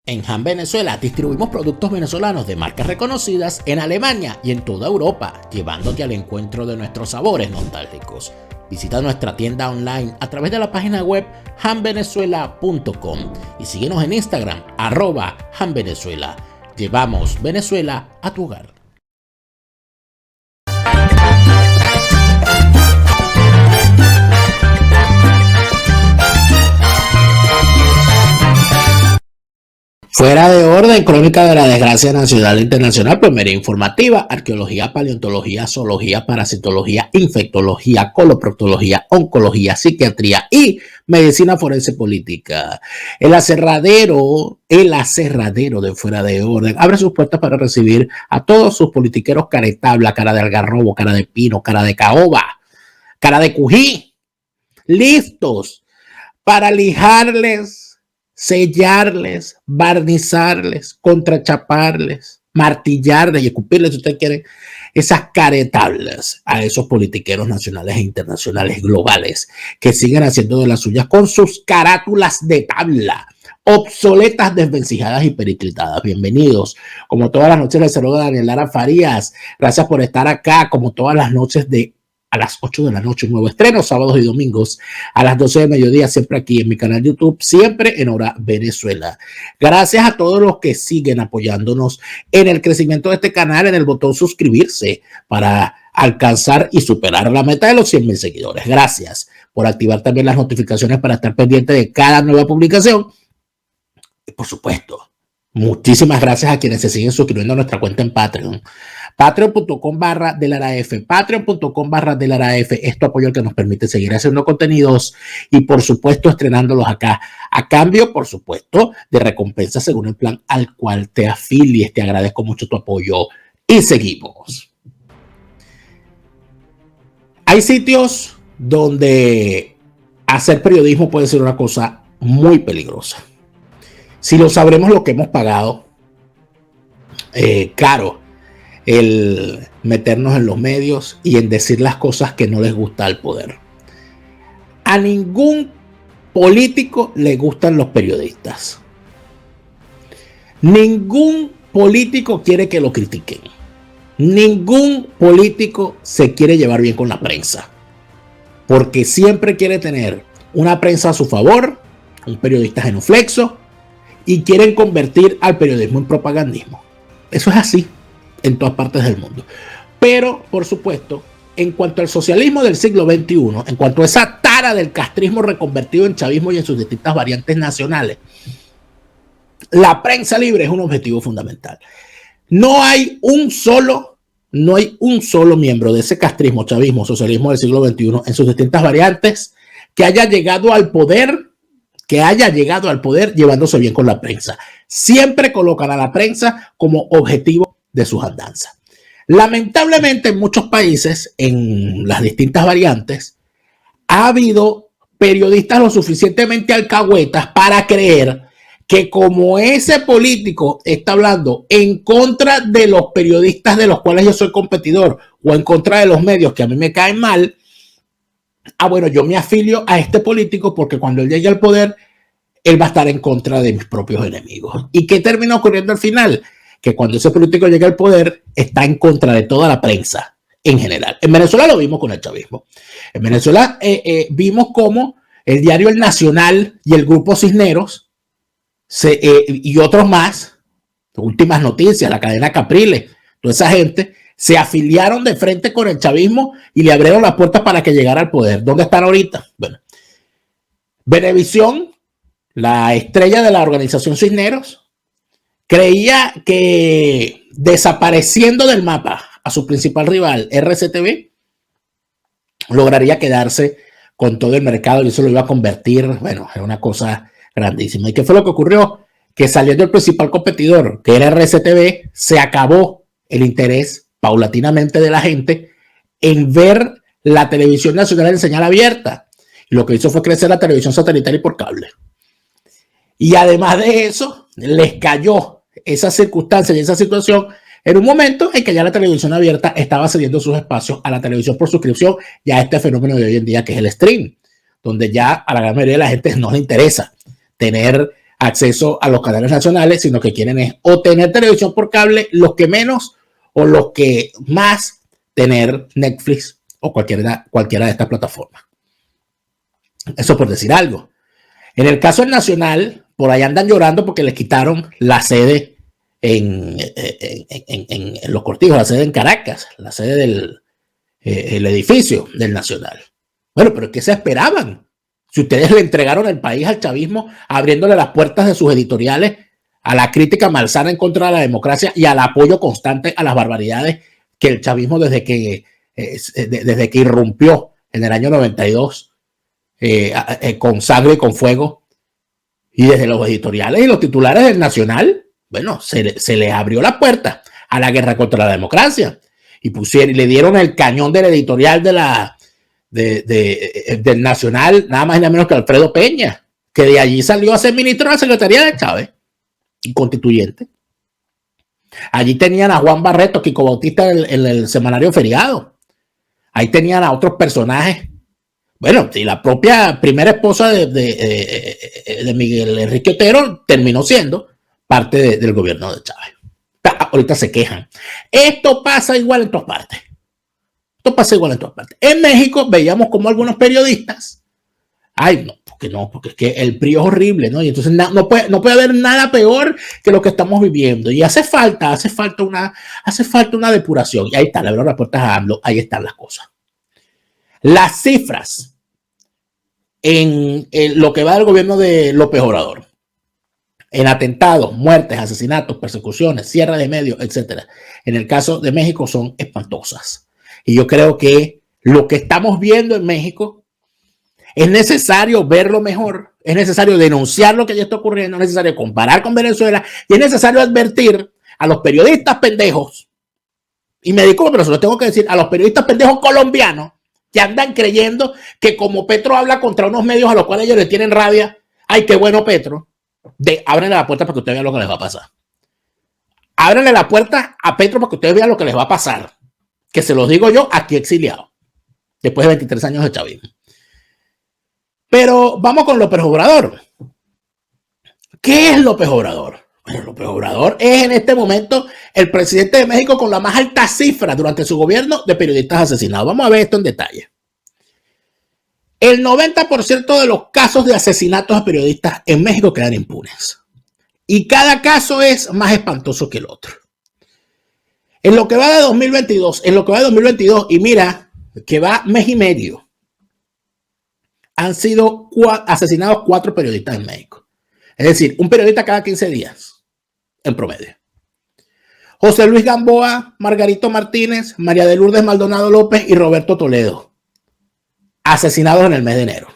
En Han Venezuela distribuimos productos venezolanos de marcas reconocidas en Alemania y en toda Europa, llevándote al encuentro de nuestros sabores nostálgicos. Visita nuestra tienda online a través de la página web hanvenezuela.com y síguenos en Instagram @hanvenezuela. Llevamos Venezuela a tu hogar. Fuera de orden, crónica de la desgracia nacional e internacional, primería informativa, arqueología, paleontología, zoología, parasitología, infectología, coloproctología, oncología, psiquiatría y medicina forense política. El aserradero de Fuera de Orden abre sus puertas para recibir a todos sus politiqueros cara de tabla, cara de algarrobo, cara de pino, cara de caoba, cara de cují, listos para lijarles, sellarles, barnizarles, contrachaparles, martillarles y escupirles, si ustedes quieren, esas caretablas a esos politiqueros nacionales e internacionales globales que siguen haciendo de las suyas con sus carátulas de tabla, obsoletas, desvencijadas y periclitadas. Bienvenidos. Como todas las noches les saluda Daniel Lara Farías. Gracias por estar acá, como todas las noches a las 8 de la noche, un nuevo estreno, sábados y domingos a las 12 de mediodía, siempre aquí en mi canal YouTube, siempre en Hora Venezuela. Gracias a todos los que siguen apoyándonos en el crecimiento de este canal, en el botón suscribirse para alcanzar y superar la meta de los 100,000 seguidores. Gracias por activar también las notificaciones para estar pendiente de cada nueva publicación. Y por supuesto, muchísimas gracias a quienes se siguen suscribiendo a nuestra cuenta en Patreon. Patreon.com/DelaraF, Patreon.com/DelaraF. Es tu apoyo el que nos permite seguir haciendo contenidos y, por supuesto, estrenándolos acá. A cambio, por supuesto, de recompensas según el plan al cual te afilies. Te agradezco mucho tu apoyo y seguimos. Hay sitios donde hacer periodismo puede ser una cosa muy peligrosa. Si lo sabremos lo que hemos pagado caro el meternos en los medios y en decir las cosas que no les gusta al poder. A ningún político le gustan los periodistas. Ningún político quiere que lo critiquen. Ningún político se quiere llevar bien con la prensa, porque siempre quiere tener una prensa a su favor, un periodista genuflexo, y quieren convertir al periodismo en propagandismo. Eso es así en todas partes del mundo. Pero, por supuesto, en cuanto al socialismo del siglo XXI, en cuanto a esa tara del castrismo reconvertido en chavismo y en sus distintas variantes nacionales, la prensa libre es un objetivo fundamental. No hay un solo miembro de ese castrismo, chavismo, socialismo del siglo XXI en sus distintas variantes que haya llegado al poder llevándose bien con la prensa. Siempre colocan a la prensa como objetivo de sus andanzas. Lamentablemente, en muchos países, en las distintas variantes, ha habido periodistas lo suficientemente alcahuetas para creer que como ese político está hablando en contra de los periodistas de los cuales yo soy competidor o en contra de los medios que a mí me caen mal, bueno, yo me afilio a este político porque cuando él llegue al poder, él va a estar en contra de mis propios enemigos. ¿Y qué termina ocurriendo al final? Que cuando ese político llega al poder, está en contra de toda la prensa en general. En Venezuela lo vimos con el chavismo. En Venezuela vimos cómo el diario El Nacional y el Grupo Cisneros y otros más, Últimas Noticias, la cadena Capriles, toda esa gente, se afiliaron de frente con el chavismo y le abrieron las puertas para que llegara al poder. ¿Dónde están ahorita? Bueno, Venevisión, la estrella de la organización Cisneros, creía que desapareciendo del mapa a su principal rival, RCTV, lograría quedarse con todo el mercado y eso lo iba a convertir, bueno, en una cosa grandísima. ¿Y qué fue lo que ocurrió? Que saliendo el principal competidor, que era RCTV, se acabó el interés paulatinamente de la gente en ver la televisión nacional en señal abierta. Y lo que hizo fue crecer la televisión satelital y por cable. Y además de eso, les cayó esa circunstancia y esa situación en un momento en que ya la televisión abierta estaba cediendo sus espacios a la televisión por suscripción y a este fenómeno de hoy en día que es el stream, donde ya a la gran mayoría de la gente no le interesa tener acceso a los canales nacionales, sino que quieren es o tener televisión por cable, los que menos o los que más, tener Netflix o cualquiera de estas plataformas. Eso por decir algo. En el caso del Nacional, por ahí andan llorando porque les quitaron la sede en Los Cortijos, la sede en Caracas, la sede del edificio del Nacional. Bueno, pero ¿qué se esperaban? Si ustedes le entregaron el país al chavismo, abriéndole las puertas de sus editoriales a la crítica malsana en contra de la democracia y al apoyo constante a las barbaridades que el chavismo desde que irrumpió en el año 92 con sangre y con fuego, y desde los editoriales y los titulares del Nacional, bueno, se le abrió la puerta a la guerra contra la democracia y le dieron el cañón del editorial del Nacional, nada más y nada menos que Alfredo Peña, que de allí salió a ser ministro de la Secretaría de Chávez y constituyente. Allí tenían a Juan Barreto, Kiko Bautista en el semanario Feriado. Ahí tenían a otros personajes. Bueno, y la propia primera esposa de Miguel Enrique Otero terminó siendo parte del gobierno de Chávez. Ahorita se quejan. Esto pasa igual en todas partes. En México veíamos como algunos periodistas, porque es que el PRI es horrible, ¿no? Y entonces no puede haber nada peor que lo que estamos viviendo. Y hace falta una depuración. Y ahí está, le abro las puertas a AMLO, ahí están las cosas. Las cifras en lo que va del gobierno de López Obrador, en atentados, muertes, asesinatos, persecuciones, cierre de medios, etcétera, en el caso de México son espantosas. Y yo creo que lo que estamos viendo en México es necesario verlo mejor, es necesario denunciar lo que ya está ocurriendo, es necesario comparar con Venezuela y es necesario advertir a los periodistas pendejos, y me disculpo, pero se lo tengo que decir, a los periodistas pendejos colombianos que andan creyendo que como Petro habla contra unos medios a los cuales ellos le tienen rabia, ay, qué bueno Petro, ábrenle la puerta para que ustedes vean lo que les va a pasar. Ábrenle la puerta a Petro para que ustedes vean lo que les va a pasar. Que se los digo yo aquí exiliado, después de 23 años de chavismo. Pero vamos con López Obrador. ¿Qué es López Obrador? Bueno, López Obrador es en este momento el presidente de México con la más alta cifra durante su gobierno de periodistas asesinados. Vamos a ver esto en detalle. El 90% de los casos de asesinatos a periodistas en México quedan impunes. Y cada caso es más espantoso que el otro. En lo que va de 2022, y mira que va mes y medio, han sido asesinados 4 periodistas en México. Es decir, un periodista cada 15 días, en promedio. José Luis Gamboa, Margarito Martínez, María de Lourdes Maldonado López y Roberto Toledo, asesinados en el mes de enero.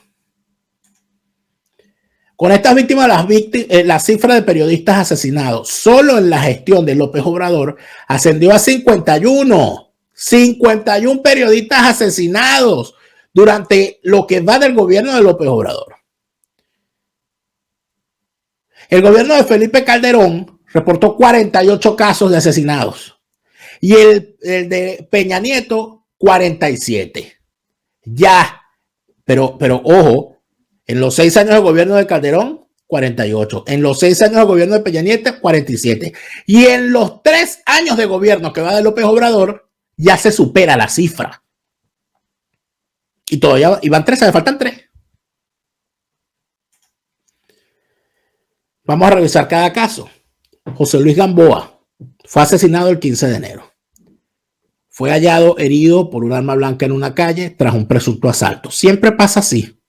Con estas víctimas, la cifra de periodistas asesinados solo en la gestión de López Obrador ascendió a 51 periodistas asesinados durante lo que va del gobierno de López Obrador. El gobierno de Felipe Calderón reportó 48 casos de asesinados y el de Peña Nieto 47. Ya, pero ojo, en los 6 años de gobierno de Calderón, 48. En los 6 años de gobierno de Peña Nieto, 47. Y en los 3 años de gobierno que va de López Obrador, ya se supera la cifra. Y todavía iban 3, me faltan 3. Vamos a revisar cada caso. José Luis Gamboa fue asesinado el 15 de enero. Fue hallado herido por un arma blanca en una calle tras un presunto asalto. Siempre pasa así.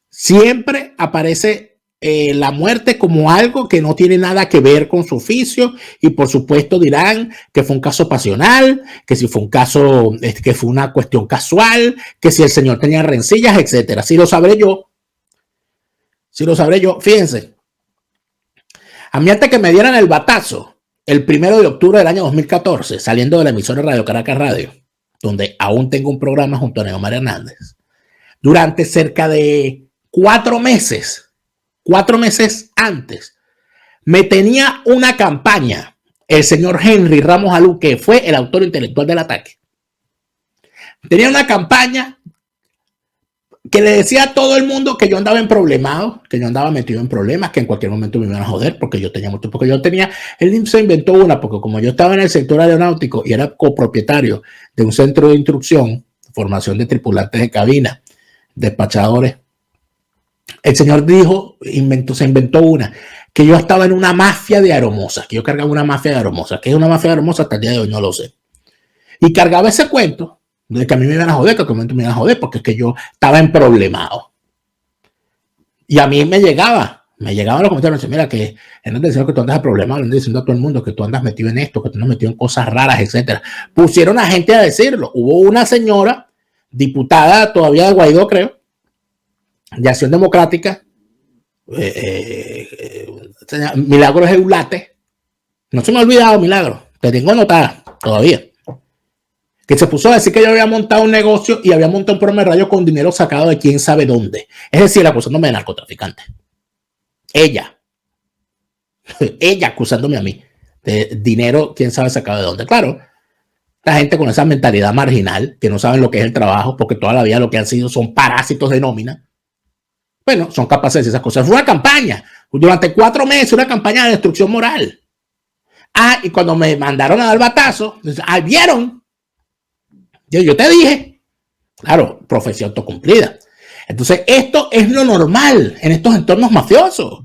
Siempre aparece la muerte como algo que no tiene nada que ver con su oficio y por supuesto dirán que fue un caso pasional, que si fue un caso, que fue una cuestión casual, que si el señor tenía rencillas, etcétera. Si lo sabré yo. Fíjense. A mí antes que me dieran el batazo, el 1 de octubre del año 2014, saliendo de la emisora Radio Caracas Radio, donde aún tengo un programa junto a Neomar Hernández, durante cerca de 4 meses antes, me tenía una campaña el señor Henry Ramos Alú, que fue el autor intelectual del ataque. Tenía una campaña que le decía a todo el mundo que yo andaba en problemado, que yo andaba metido en problemas, que en cualquier momento me iban a joder, porque yo tenía mucho, porque yo tenía, él se inventó una, porque como yo estaba en el sector aeronáutico y era copropietario de un centro de instrucción, formación de tripulantes de cabina, despachadores, el señor dijo, se inventó una, que yo estaba en una mafia de aeromosas, que yo cargaba una mafia de aeromosas, que es una mafia de aeromosas hasta el día de hoy no lo sé. Y cargaba ese cuento de que a mí me iban a joder, que a momento me iban a joder, porque es que yo estaba en problemado. Y a mí me llegaban los comentarios, mira, que andan diciendo que tú andas a problemas, andan diciendo a todo el mundo que tú andas metido en esto, que tú andas metido en cosas raras, etcétera. Pusieron a gente a decirlo. Hubo una señora, diputada todavía de Guaidó, creo, de Acción Democrática, Milagros Eulate, no se me ha olvidado, Milagro, te tengo anotada todavía, que se puso a decir que yo había montado un negocio y había montado un programa de radio con dinero sacado de quién sabe dónde. Es decir, acusándome de narcotraficante. Ella acusándome a mí de dinero, quién sabe sacado de dónde. Claro, la gente con esa mentalidad marginal, que no saben lo que es el trabajo, porque toda la vida lo que han sido son parásitos de nómina. Bueno, son capaces de decir esas cosas. Fue una campaña, durante 4 meses, una campaña de destrucción moral. Y cuando me mandaron a dar batazo, ¿vieron? Yo te dije. Claro, profecía autocumplida. Entonces, esto es lo normal en estos entornos mafiosos.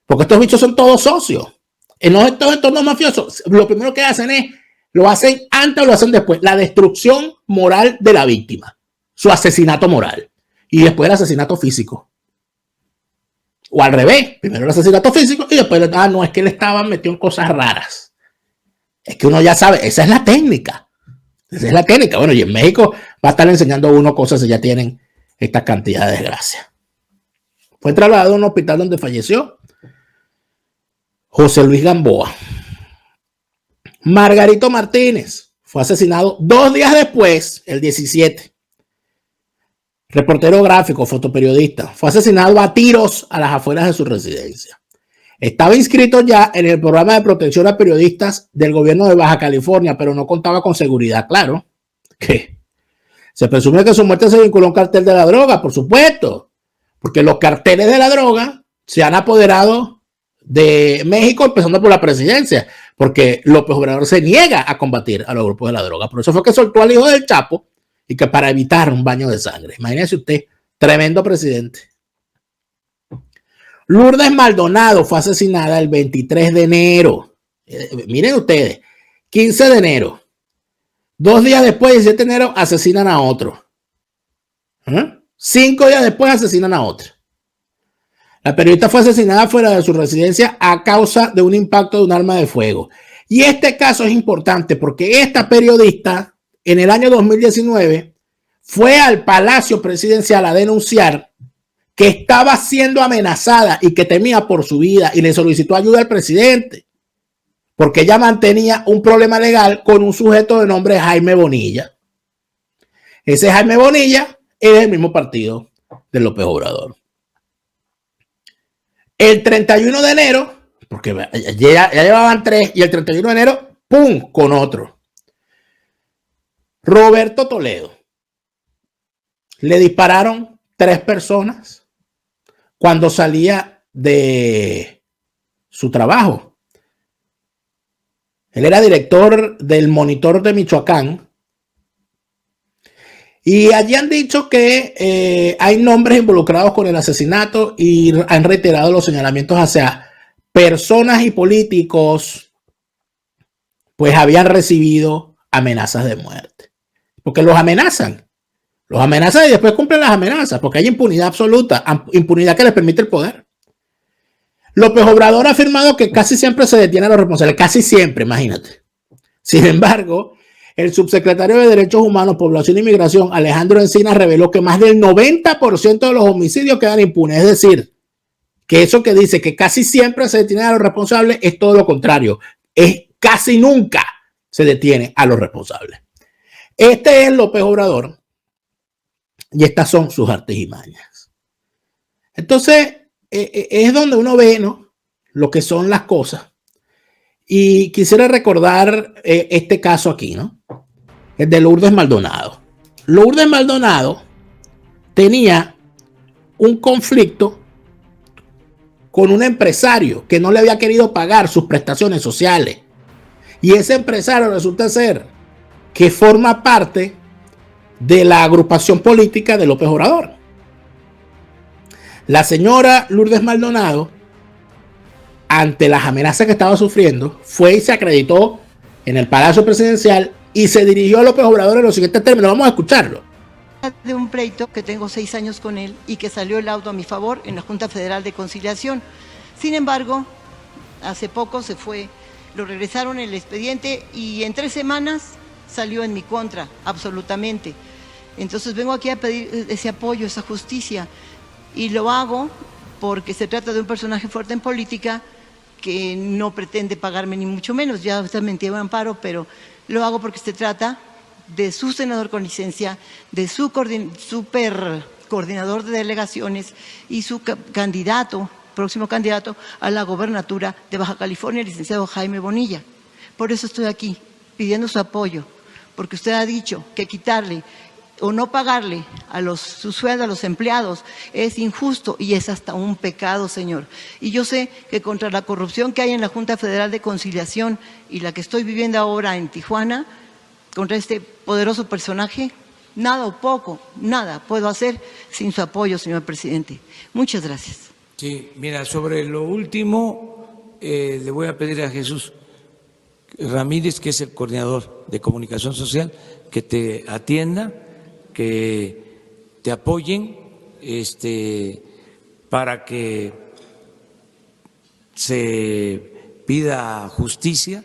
Porque estos bichos son todos socios. En estos entornos mafiosos, lo primero que hacen es, lo hacen antes o lo hacen después, la destrucción moral de la víctima. Su asesinato moral. Y después el asesinato físico. O al revés, primero el asesinato físico y después, no, es que él estaba metido en cosas raras. Es que uno ya sabe, esa es la técnica. Esa es la técnica. Bueno, y en México va a estar enseñando a uno cosas si ya tienen esta cantidad de desgracia. Fue trasladado a un hospital donde falleció José Luis Gamboa. Margarito Martínez fue asesinado 2 días después, el 17. Reportero gráfico, fotoperiodista, fue asesinado a tiros a las afueras de su residencia. Estaba inscrito ya en el programa de protección a periodistas del gobierno de Baja California, pero no contaba con seguridad, claro. ¿Qué? Se presume que su muerte se vinculó a un cartel de la droga, por supuesto, porque los carteles de la droga se han apoderado de México, empezando por la presidencia, porque López Obrador se niega a combatir a los grupos de la droga. Por eso fue que soltó al hijo del Chapo, y que para evitar un baño de sangre. Imagínense usted, tremendo presidente. Lourdes Maldonado fue asesinada el 23 de enero. Miren ustedes, 15 de enero. 2 días después, 17 de enero, asesinan a otro. 5 días después, asesinan a otro. La periodista fue asesinada fuera de su residencia a causa de un impacto de un arma de fuego. Y este caso es importante porque esta periodista, en el año 2019, fue al Palacio Presidencial a denunciar que estaba siendo amenazada y que temía por su vida y le solicitó ayuda al presidente porque ella mantenía un problema legal con un sujeto de nombre Jaime Bonilla. Ese Jaime Bonilla es del mismo partido de López Obrador. El 31 de enero, porque ya llevaban 3, y el 31 de enero, ¡pum!, con otro. Roberto Toledo. Le dispararon 3 personas cuando salía de su trabajo. Él era director del Monitor de Michoacán. Y allí han dicho que hay nombres involucrados con el asesinato y han reiterado los señalamientos hacia personas y políticos, pues habían recibido amenazas de muerte. Porque los amenazan y después cumplen las amenazas, porque hay impunidad absoluta, impunidad que les permite el poder. López Obrador ha afirmado que casi siempre se detiene a los responsables, casi siempre, imagínate. Sin embargo, el subsecretario de Derechos Humanos, Población y Migración, Alejandro Encinas, reveló que más del 90% de los homicidios quedan impunes. Es decir, que eso que dice que casi siempre se detiene a los responsables es todo lo contrario. Es casi nunca se detiene a los responsables. Este es López Obrador y estas son sus artes y mañas. Entonces, es donde uno ve, ¿no?, lo que son las cosas. Y quisiera recordar este caso aquí, ¿no? El de Lourdes Maldonado. Lourdes Maldonado tenía un conflicto con un empresario que no le había querido pagar sus prestaciones sociales. Y ese empresario resulta ser que forma parte de la agrupación política de López Obrador. La señora Lourdes Maldonado, ante las amenazas que estaba sufriendo, fue y se acreditó en el Palacio Presidencial y se dirigió a López Obrador en los siguientes términos. Vamos a escucharlo. De un pleito que tengo 6 años con él y que salió el laudo a mi favor en la Junta Federal de Conciliación. Sin embargo, hace poco se fue, lo regresaron el expediente y en 3 semanas salió en mi contra, absolutamente. Entonces vengo aquí a pedir ese apoyo, esa justicia, y lo hago porque se trata de un personaje fuerte en política que no pretende pagarme ni mucho menos, ya usted me entiende, amparo, pero lo hago porque se trata de su senador con licencia, de su super coordinador de delegaciones y su candidato, próximo candidato a la gobernatura de Baja California, el licenciado Jaime Bonilla. Por eso estoy aquí, pidiendo su apoyo, porque usted ha dicho que quitarle o no pagarle a su sueldo a los empleados es injusto y es hasta un pecado, señor. Y yo sé que contra la corrupción que hay en la Junta Federal de Conciliación y la que estoy viviendo ahora en Tijuana, contra este poderoso personaje, nada o poco, nada puedo hacer sin su apoyo, señor presidente. Muchas gracias. Sí, mira, sobre lo último, le voy a pedir a Jesús Ramírez, que es el coordinador de comunicación social, que te atienda, que te apoyen para que se pida justicia,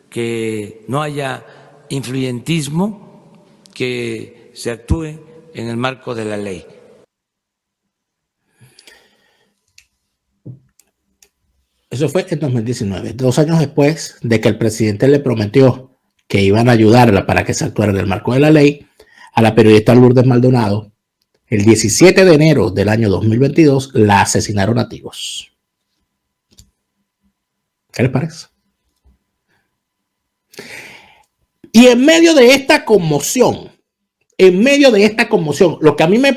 que no haya influyentismo, que se actúe en el marco de la ley. Eso fue en 2019, 2 años después de que el presidente le prometió que iban a ayudarla para que se actuara en el marco de la ley. A la periodista Lourdes Maldonado, el 17 de enero del año 2022, la asesinaron a tiros. ¿Qué les parece? Y en medio de esta conmoción, lo que a mí más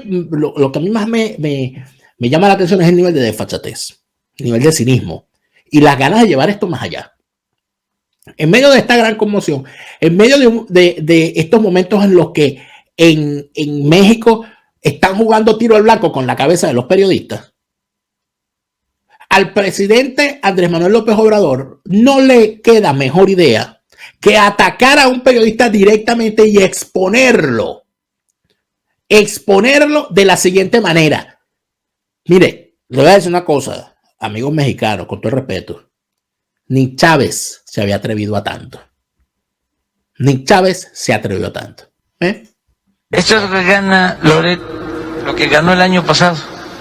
me llama la atención es el nivel de desfachatez, el nivel de cinismo y las ganas de llevar esto más allá. En medio de esta gran conmoción, en medio de estos momentos en los que en México están jugando tiro al blanco con la cabeza de los periodistas, al presidente Andrés Manuel López Obrador no le queda mejor idea que atacar a un periodista directamente y exponerlo de la siguiente manera. Mire, le voy a decir una cosa, amigos mexicanos, con todo el respeto, ni Chávez se había atrevido a tanto. Ni Chávez se atrevió a tanto. Esto es lo que gana Loret, lo que ganó el año pasado.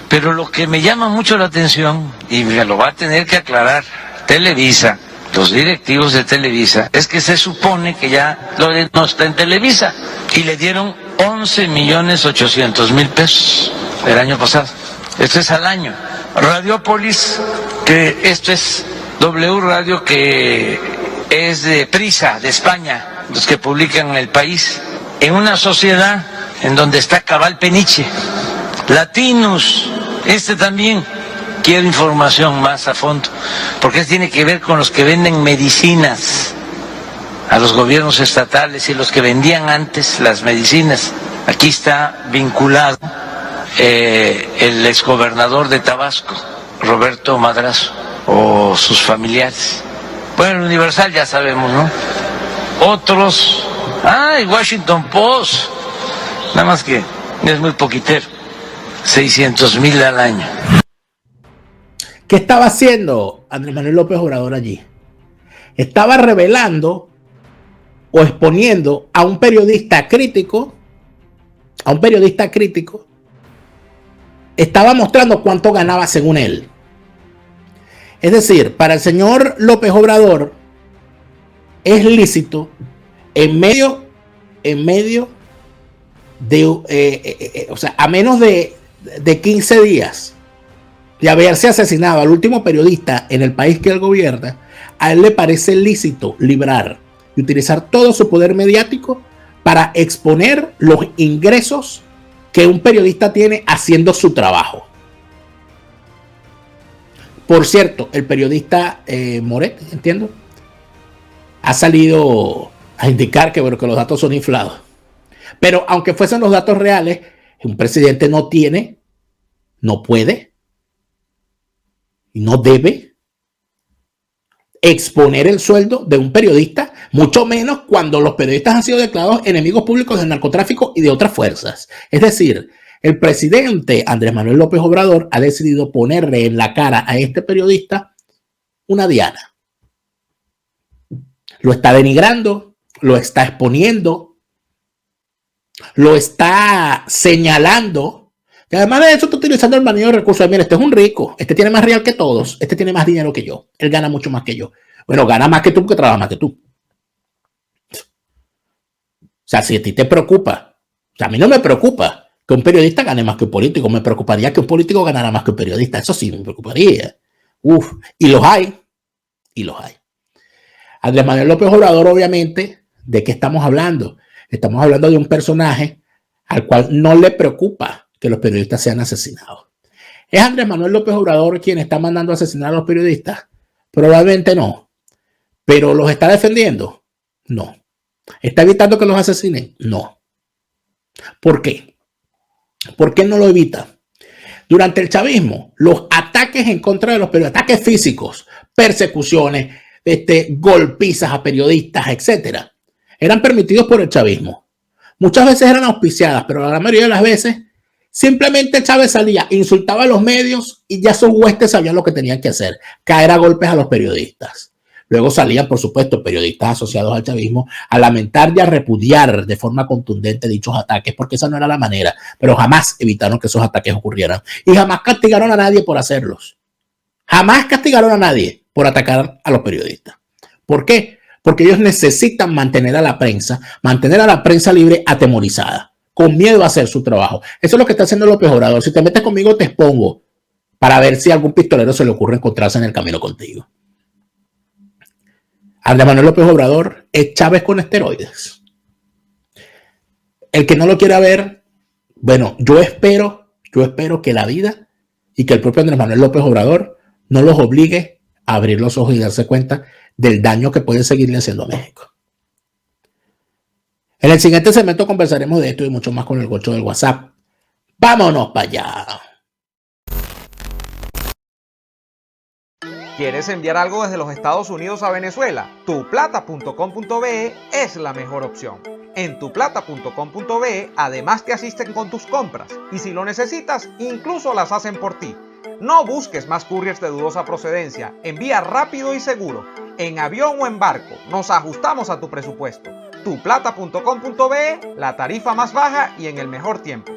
Pero lo que me llama mucho la atención, y me lo va a tener que aclarar Televisa, los directivos de Televisa, es que se supone que ya Loret no está en Televisa y le dieron 11.800.000 pesos el año pasado. Esto es al año. Radiopolis, que esto es W Radio, que es de Prisa, de España, los que publican en El País, en una sociedad en donde está Cabal Peniche, Latinos, también quiero información más a fondo, porque tiene que ver con los que venden medicinas a los gobiernos estatales y los que vendían antes las medicinas. Aquí está vinculado el exgobernador de Tabasco, Roberto Madrazo, o sus familiares. Bueno, el Universal ya sabemos, ¿no? Otros, el Washington Post, nada más que es muy poquitero, 600,000 al año. ¿Qué estaba haciendo Andrés Manuel López Obrador allí? Estaba revelando o exponiendo a un periodista crítico, estaba mostrando cuánto ganaba según él. Es decir, para el señor López Obrador es lícito en medio de, a menos de 15 días de haberse asesinado al último periodista en el país que él gobierna, a él le parece lícito librar y utilizar todo su poder mediático para exponer los ingresos que un periodista tiene haciendo su trabajo. Por cierto, el periodista Moret, entiendo, ha salido a indicar que, bueno, que los datos son inflados. Pero aunque fuesen los datos reales, un presidente no tiene, no puede y no debe exponer el sueldo de un periodista, mucho menos cuando los periodistas han sido declarados enemigos públicos del narcotráfico y de otras fuerzas. Es decir, el presidente Andrés Manuel López Obrador ha decidido ponerle en la cara a este periodista una diana. Lo está denigrando, lo está exponiendo, lo está señalando. Y además de eso está utilizando el manejo de recursos. Mira, este es un rico, este tiene más real que todos, este tiene más dinero que yo, él gana mucho más que yo. Bueno, gana más que tú porque trabaja más que tú. O sea, si a ti te preocupa, o sea, a mí no me preocupa que un periodista gane más que un político, me preocuparía que un político ganara más que un periodista, eso sí me preocuparía. Y los hay, y los hay. Andrés Manuel López Obrador, obviamente, ¿de qué estamos hablando? Estamos hablando de un personaje al cual no le preocupa que los periodistas sean asesinados. ¿Es Andrés Manuel López Obrador quien está mandando a asesinar a los periodistas? Probablemente no. ¿Pero los está defendiendo? No. ¿Está evitando que los asesinen? No. ¿Por qué? ¿Por qué no lo evita? Durante el chavismo, los ataques en contra de los periodistas, ataques físicos, persecuciones, golpizas a periodistas, etcétera, eran permitidos por el chavismo. Muchas veces eran auspiciadas, pero la mayoría de las veces simplemente Chávez salía, insultaba a los medios y ya sus huestes sabían lo que tenían que hacer, caer a golpes a los periodistas. Luego salían, por supuesto, periodistas asociados al chavismo a lamentar y a repudiar de forma contundente dichos ataques, porque esa no era la manera, pero jamás evitaron que esos ataques ocurrieran y jamás castigaron a nadie por hacerlos. Jamás castigaron a nadie por atacar a los periodistas. ¿Por qué? Porque ellos necesitan mantener a la prensa libre atemorizada, con miedo a hacer su trabajo. Eso es lo que está haciendo López Obrador. Si te metes conmigo, te expongo para ver si a algún pistolero se le ocurre encontrarse en el camino contigo. Andrés Manuel López Obrador es Chávez con esteroides. El que no lo quiera ver, bueno, yo espero que la vida y que el propio Andrés Manuel López Obrador no los obligue a abrir los ojos y darse cuenta del daño que puede seguirle haciendo a México. En el siguiente segmento conversaremos de esto y mucho más con el gocho del WhatsApp. ¡Vámonos para allá! ¿Quieres enviar algo desde los Estados Unidos a Venezuela? Tuplata.com.be es la mejor opción. En tuplata.com.be además te asisten con tus compras y si lo necesitas, incluso las hacen por ti. No busques más couriers de dudosa procedencia, envía rápido y seguro. En avión o en barco, nos ajustamos a tu presupuesto. Tuplata.com.be, la tarifa más baja y en el mejor tiempo.